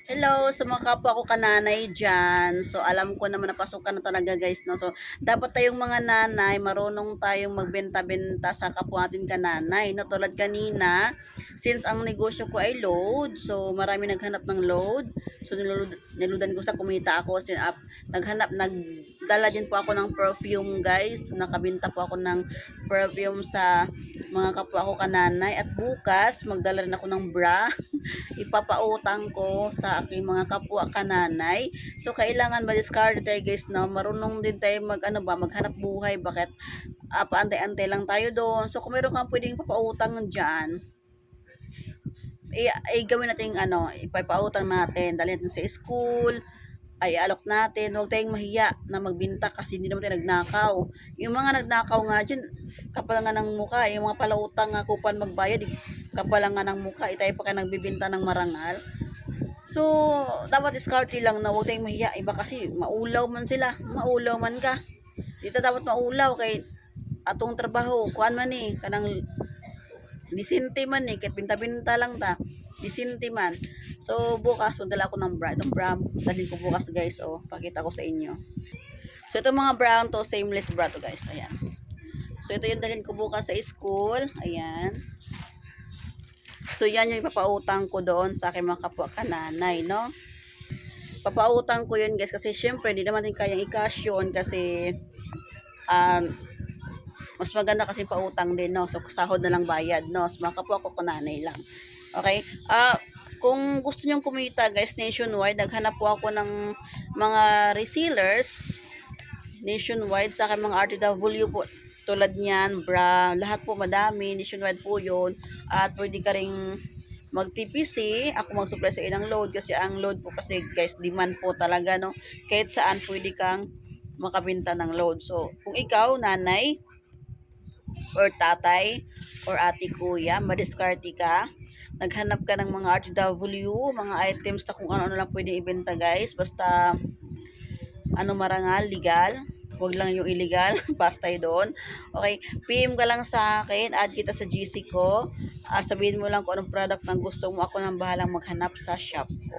Hello sa mga kapwa ko kananay dyan. So, alam ko naman napasok ka na talaga guys, no? So, dapat tayong mga nanay, marunong tayong magbenta-benta sa kapwa natin kananay, no? Tulad kanina, since ang negosyo ko ay load, so marami naghanap ng load. So, niludan ko sa kumita ako. Nagdala din po ako ng perfume guys. So, nakabenta po ako ng perfume sa mga kapwa ko kananay. At bukas, magdala rin ako ng bra. Ipapautang ko sa aking mga kapwa kananay. So, kailangan ma-discard tayo guys, no? Marunong din tayo maghanap buhay. Bakit? Paantay-antay lang tayo doon. So, kung meron kang pwedeng papautang dyan, gawin natin ipapautang natin. Dali natin sa school, ay alok natin. Huwag tayong mahiya na magbinta kasi hindi naman tayo nagnakaw. Yung mga nagnakaw nga dyan, kapal nga ng mukha. Yung mga palautang nga kupan magbayad, kapal nga ng mukha. Tayo pa kayo nagbibinta ng marangal. So, dapat diskarte lang na huwag tayong mahiya. Iba kasi, maulaw man sila. Maulaw man ka. Dito dapat maulaw kay atong trabaho. Kuan man kanang disente man kahit binta-binta lang ta. Disente man. So, bukas, magdala ako ng bra. Itong bra, dalhin ko bukas guys, pakita ko sa inyo. So, itong mga brown to, seamless bra to guys. Ayan. So, ito yung dalhin ko bukas sa school. Ayan. So, yan yung ipapautang ko doon sa aking mga kapwa kananay, no? Papautang ko yun guys kasi syempre hindi naman din kayang i-cash yun kasi mas maganda kasi pautang din, no? So, sahod na lang bayad, no? So, mga kapwa ko kananay lang. Okay? Kung gusto nyong kumita guys nationwide, naghanap po ako ng mga resellers nationwide sa aking mga RTW po. Tulad niyan, bra, lahat po madami, nationwide po yun. At pwede ka ring mag-TPC, ako mag-supply sa ilang load kasi ang load po kasi guys, demand po talaga, no? Kahit saan pwede kang makabenta ng load. So, kung ikaw, nanay, or tatay, or ate kuya, madiskarte ka, naghanap ka ng mga RTW, mga items na kung ano-ano lang pwede ibenta guys, basta marangal, legal. Huwag lang yung illegal. Pass tayo doon. Okay. PM ka lang sa akin. Add kita sa GC ko. Sabihin mo lang kung anong product na gusto mo. Ako nang bahalang maghanap sa shop ko.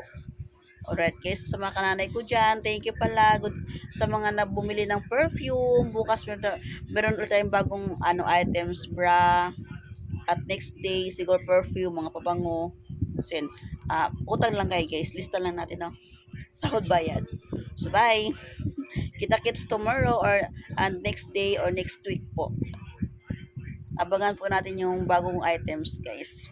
Alright guys. Sa mga kananay ko dyan, thank you pala. Good. Sa mga nabumili ng perfume. Bukas meron ulit tayong bagong items. Bra. At next day, siguro perfume, mga pabango. So yun. Utang lang kayo guys. Lista lang natin ng sahod bayad. So bye. Kita-kits tomorrow or next day or next week po. Abangan po natin yung bagong items guys.